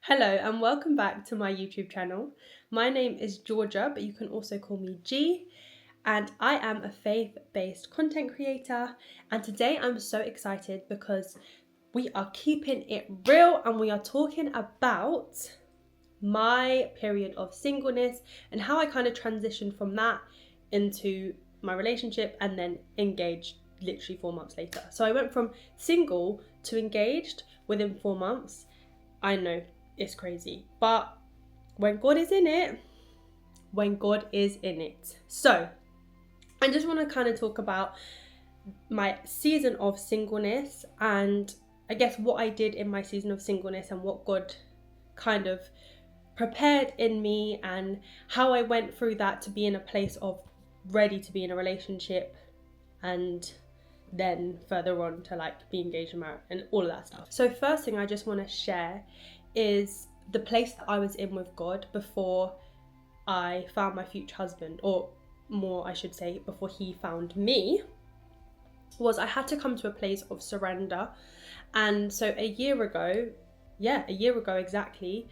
Hello and welcome back to my YouTube channel. My name is Georgia, but you can also call me G, and I am a faith-based content creator. And today I'm so excited because we are keeping it real and we are talking about my period of singleness and how I kind of transitioned from that into my relationship and then engaged literally 4 months later. So I went from single to engaged within 4 months. I know, it's crazy, but when God is in it. So I just want to kind of talk about my season of singleness and I guess what I did in my season of singleness and what God kind of prepared in me and how I went through that to be in a place of ready to be in a relationship and then further on to like be engaged and married and all of that stuff. So first thing I just want to share is the place that I was in with God before I found my future husband, or more I should say before he found me, was I had to come to a place of surrender. And so a year ago exactly,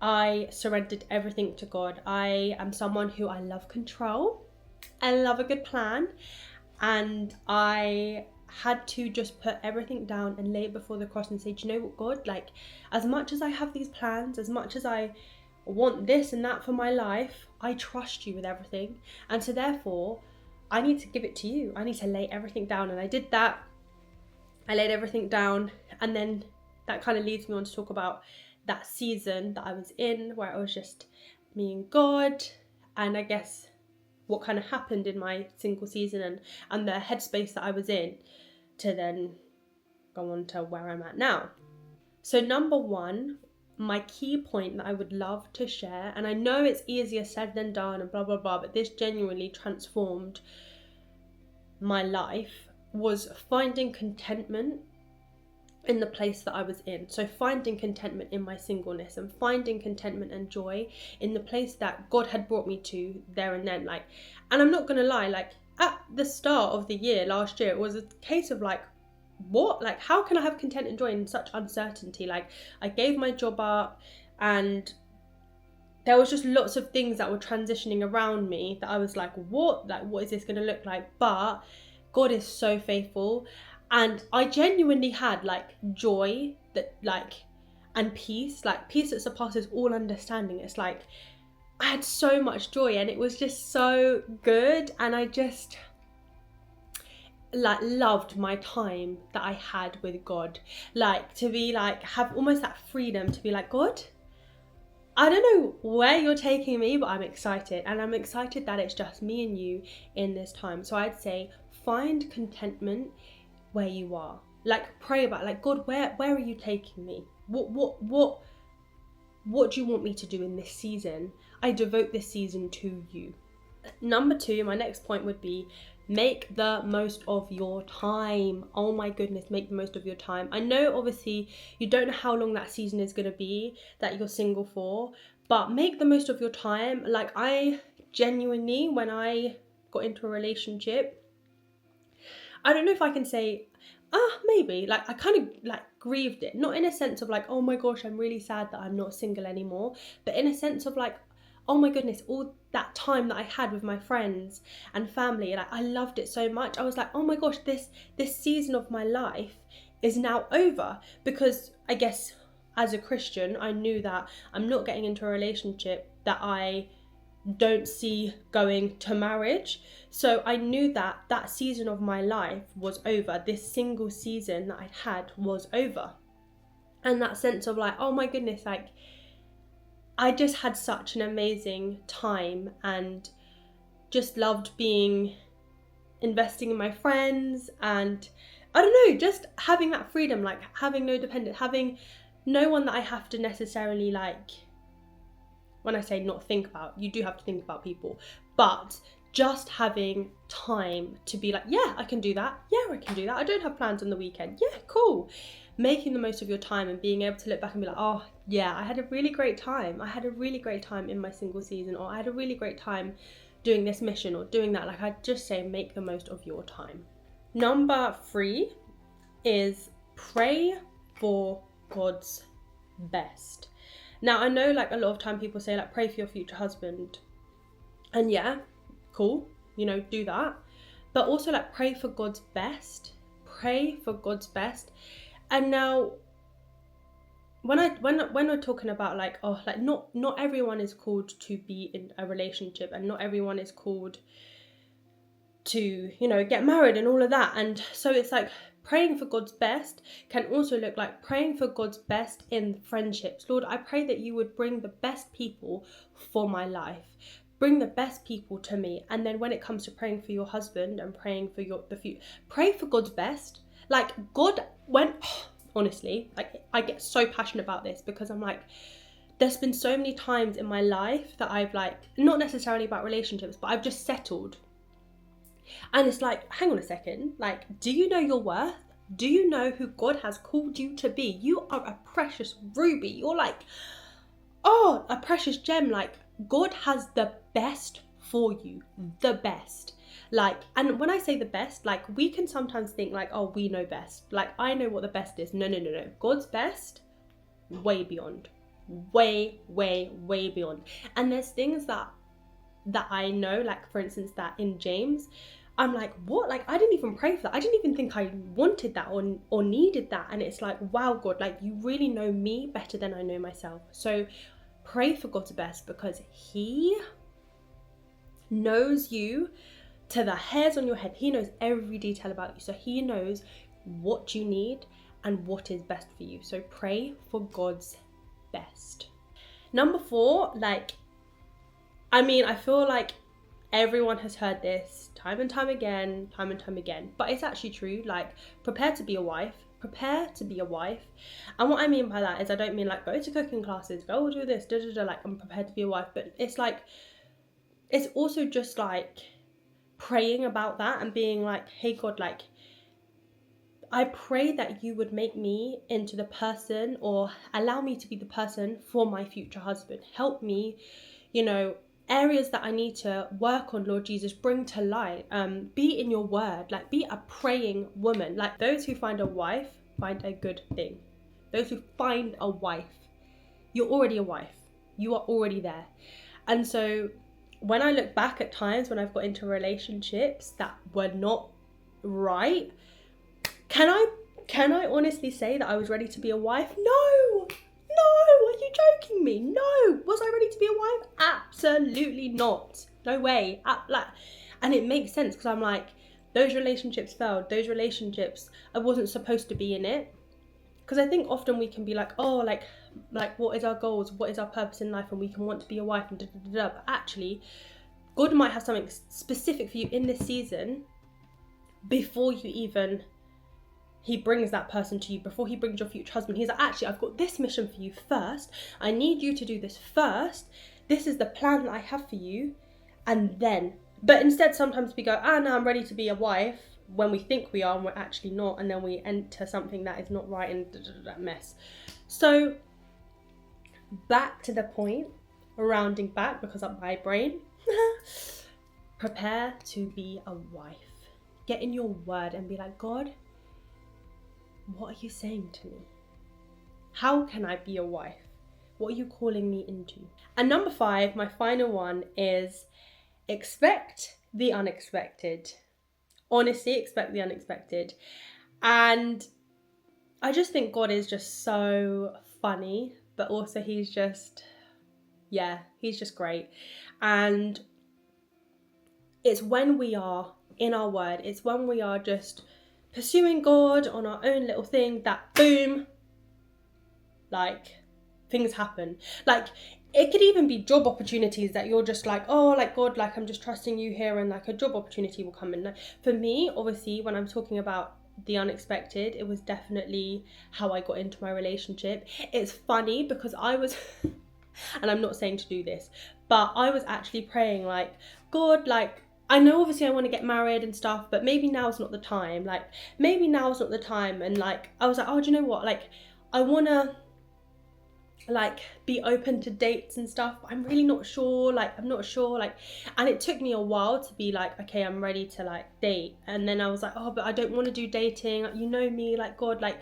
I surrendered everything to God. I am someone who I love control, I love a good plan, and I had to just put everything down and lay it before the cross and say, do you know what, God, like as much as I have these plans, as much as I want this and that for my life, I trust you with everything, and so therefore I need to give it to you. I need to lay everything down. And I did that. I laid everything down, and then that kind of leads me on to talk about that season that I was in where it was just me and God, and I guess what kind of happened in my single season and the headspace that I was in to then go on to where I'm at now. So number one, my key point that I would love to share, and I know it's easier said than done and blah, blah, blah, but this genuinely transformed my life, was finding contentment in the place that I was in. So finding contentment in my singleness and finding contentment and joy in the place that God had brought me to there and then. Like, and I'm not gonna lie, like at the start of the year last year, it was a case of like, what? Like, how can I have content and joy in such uncertainty? Like, I gave my job up and there was just lots of things that were transitioning around me that I was like, what? Like, what is this gonna look like? But God is so faithful. And I genuinely had like joy that like, and peace that surpasses all understanding. It's like, I had so much joy and it was just so good. And I just like loved my time that I had with God. Like to be like, have almost that freedom to be like, God, I don't know where you're taking me, but I'm excited. And I'm excited that it's just me and you in this time. So I'd say find contentment where you are. Like pray about, like, God, where are you taking me? What do you want me to do in this season? I devote this season to you. Number two, my next point would be make the most of your time. Oh my goodness, make the most of your time. I know obviously you don't know how long that season is going to be that you're single for, but make the most of your time. Like I genuinely, when I got into a relationship, I don't know if I can say, maybe, like I kind of like grieved it. Not in a sense of like, oh my gosh, I'm really sad that I'm not single anymore, but in a sense of like, oh my goodness, all that time that I had with my friends and family, like I loved it so much. I was like, oh my gosh, this season of my life is now over, because I guess as a Christian, I knew that I'm not getting into a relationship that I don't see going to marriage. So I knew that that season of my life was over. This single season that I'd had was over. And that sense of like, oh my goodness, like I just had such an amazing time and just loved investing in my friends, and I don't know, just having that freedom, like having no dependent, having no one that I have to necessarily like, when I say not think about, you do have to think about people, but just having time to be like, yeah, I can do that. Yeah, I can do that. I don't have plans on the weekend. Yeah, cool. Making the most of your time and being able to look back and be like, oh yeah, I had a really great time. I had a really great time in my single season, or I had a really great time doing this mission or doing that. Like I'd just say make the most of your time. Number 3 is pray for God's best. Now, I know like a lot of time people say like pray for your future husband, and yeah, cool, you know, do that, but also like pray for God's best. Pray for God's best. And now when we're talking about like, oh, like not everyone is called to be in a relationship, and not everyone is called to, you know, get married and all of that. And so it's like praying for God's best can also look like praying for God's best in friendships. Lord, I pray that you would bring the best people for my life. Bring the best people to me. And then when it comes to praying for your husband and praying for the future, pray for God's best. Like God went, honestly, like I get so passionate about this, because I'm like, there's been so many times in my life that I've like, not necessarily about relationships, but I've just settled. And it's like, hang on a second, like, do you know your worth? Do you know who God has called you to be? You are a precious ruby. You're like, oh, a precious gem. Like, God has the best for you, the best. Like, and when I say the best, like, we can sometimes think like, oh, we know best. Like, I know what the best is. No. God's best, way beyond. Way beyond. And there's things that I know, like, for instance, that in James, I'm like, what? Like, I didn't even pray for that. I didn't even think I wanted that or needed that. And it's like, wow, God, like, you really know me better than I know myself. So pray for God's best, because he knows you to the hairs on your head. He knows every detail about you. So he knows what you need and what is best for you. So pray for God's best. Number 4, like, I mean, I feel like everyone has heard this time and time again, but it's actually true. Like, prepare to be a wife. And what I mean by that is, I don't mean like go to cooking classes, go do this, like I'm prepared to be a wife, but it's like, it's also just like praying about that and being like, hey God, like, I pray that you would make me into the person, or allow me to be the person for my future husband. Help me, you know, areas that I need to work on, Lord Jesus, bring to light. Be in your word, like, be a praying woman. Like, those who find a wife find a good thing. Those who find a wife, you're already a wife. You are already there. And so when I look back at times when I've got into relationships that were not right, can I honestly say that I was ready to be a wife? No, are you joking me? No. Was I ready to be a wife? Absolutely not. No way. And it makes sense, because I'm like, those relationships failed. Those relationships, I wasn't supposed to be in it. Because I think often we can be like, oh, like what is our goals? What is our purpose in life? And we can want to be a wife and But actually, God might have something specific for you in this season before you even... He brings that person to you, before he brings your future husband. He's like, actually, I've got this mission for you first. I need you to do this first. This is the plan that I have for you. And then, but instead, sometimes we go, no, I'm ready to be a wife, when we think we are and we're actually not. And then we enter something that is not right, and that mess. So back to the point, rounding back, because of my brain, prepare to be a wife. Get in your word and be like, God, what are you saying to me? How can I be a wife? What are you calling me into? And number 5, my final one, is expect the unexpected. Honestly, expect the unexpected. And I just think God is just so funny, but also he's just great. And it's when we are in our word, it's when we are just pursuing God on our own little thing, that boom, like, things happen. Like, it could even be job opportunities that you're just like, oh, like, God, like, I'm just trusting you here, and like a job opportunity will come in. Like, for me, obviously, when I'm talking about the unexpected, it was definitely how I got into my relationship. It's funny because I was and I'm not saying to do this, but I was actually praying like, God, like, I know obviously I want to get married and stuff, but maybe now's not the time. Like, maybe now's not the time. And like, I was like, oh, do you know what? Like, I want to like be open to dates and stuff, but I'm really not sure. Like, I'm not sure. Like, and it took me a while to be like, okay, I'm ready to like date. And then I was like, oh, but I don't want to do dating. You know me, like, God, like,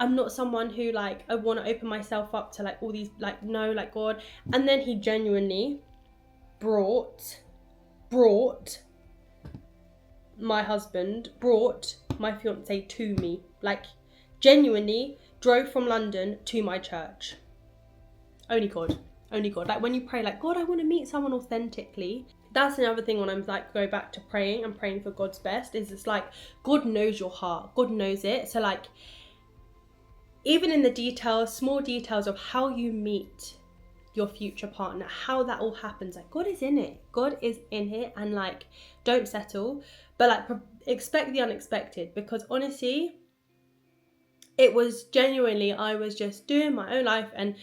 I'm not someone who like I want to open myself up to like all these like no like God. And then he genuinely brought my husband, brought my fiance to me, like genuinely drove from London to my church. Only God. Like when you pray like, God, I want to meet someone authentically. That's another thing when I'm like go back to praying and praying for God's best, is it's like God knows your heart. God knows it. So like even in the details, small details of how you meet your future partner, how that all happens, like God is in it. God is in it, and like don't settle, but like expect the unexpected, because honestly it was genuinely, I was just doing my own life. And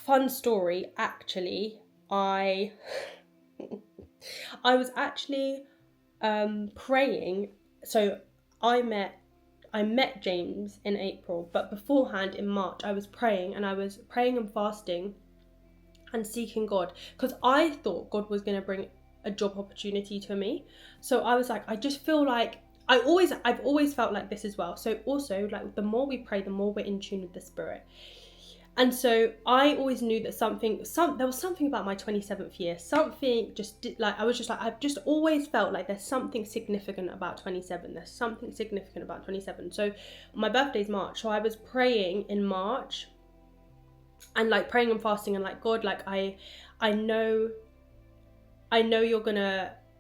fun story, actually, I was actually praying. So I met James in April, but beforehand in March I was praying, and I was praying and fasting and seeking God, because I thought God was going to bring a job opportunity to me. So I was like, I just feel like I've always felt like this as well. So also like the more we pray, the more we're in tune with the Spirit. And so I always knew that there was something about my 27th year, something just like, I was just like, I've just always felt like there's something significant about 27. There's something significant about 27. So my birthday's March. So I was praying in March and like praying and fasting and like, God, like I know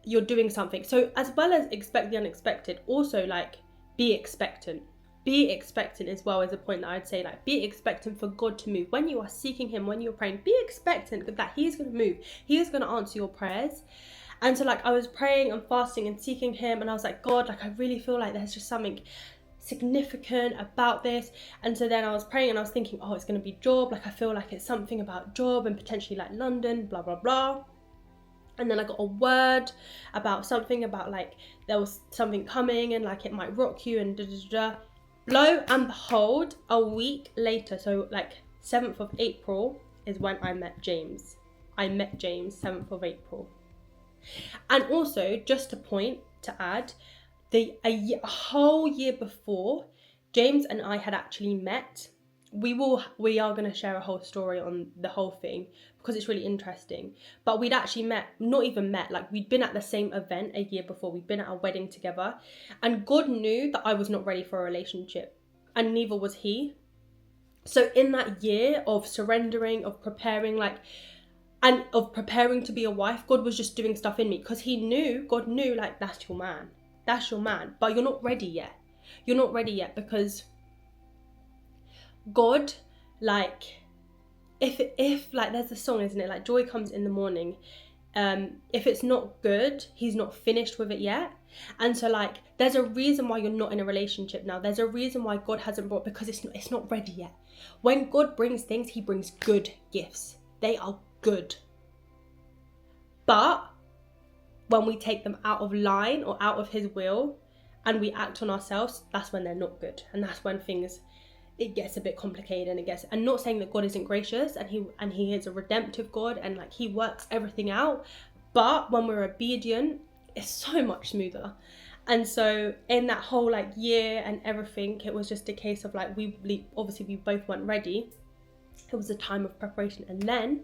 you're doing something. So as well as expect the unexpected, also like be expectant as well, as a point that I'd say, like be expectant for God to move. When you are seeking him, when you're praying, be expectant that he is going to move. He is going to answer your prayers. And so like I was praying and fasting and seeking him, and I was like, God, like I really feel like there's just something significant about this. And so then I was praying and I was thinking, oh, it's going to be job. Like I feel like it's something about job and potentially like London, blah, blah, blah. And then I got a word about something about like there was something coming and like it might rock you and da-da-da-da. Lo and behold, a week later, so like 7th of April is when I met James. I met James 7th of April. And also, just a point to add, a whole year before, James and I had actually met. We are going to share a whole story on the whole thing because it's really interesting. But we'd actually not even met, like we'd been at the same event a year before. We'd been at a wedding together, and God knew that I was not ready for a relationship, and neither was he. So in that year of surrendering, of preparing, and of preparing to be a wife, God was just doing stuff in me, because God knew like that's your man, but you're not ready yet. Because God, like, if like there's a song, isn't it, like joy comes in the morning. If it's not good, he's not finished with it yet. And so like there's a reason why you're not in a relationship now. There's a reason why God hasn't brought, because it's not ready yet. When God brings things, he brings good gifts. They are good. But when we take them out of line or out of his will and we act on ourselves, that's when they're not good. And that's when it gets a bit complicated, and not saying that God isn't gracious, and he is a redemptive God, and like he works everything out, but when we're obedient, it's so much smoother. And so in that whole like year and everything, it was just a case of like we both weren't ready. It was a time of preparation, and then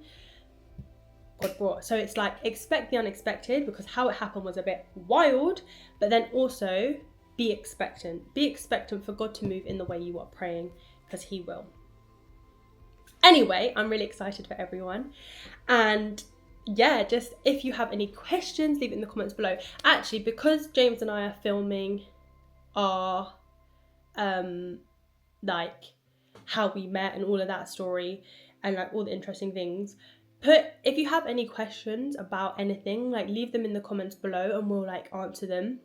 God brought. So it's like expect the unexpected, because how it happened was a bit wild, but then also be expectant for God to move in the way you are praying, because he will. Anyway, I'm really excited for everyone. And yeah, just if you have any questions, leave it in the comments below. Actually, because James and I are filming our like how we met and all of that story and like all the interesting things, if you have any questions about anything, like leave them in the comments below and we'll like answer them.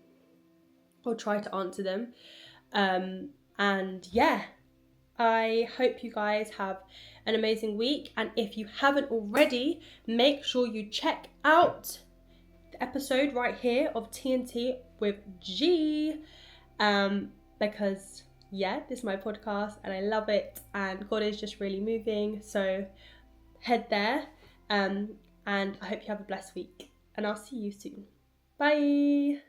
Or try to answer them. And yeah, I hope you guys have an amazing week. And if you haven't already, make sure you check out the episode right here of TNT with G. Because yeah, this is my podcast and I love it, and God is just really moving. So head there. And I hope you have a blessed week, and I'll see you soon. Bye.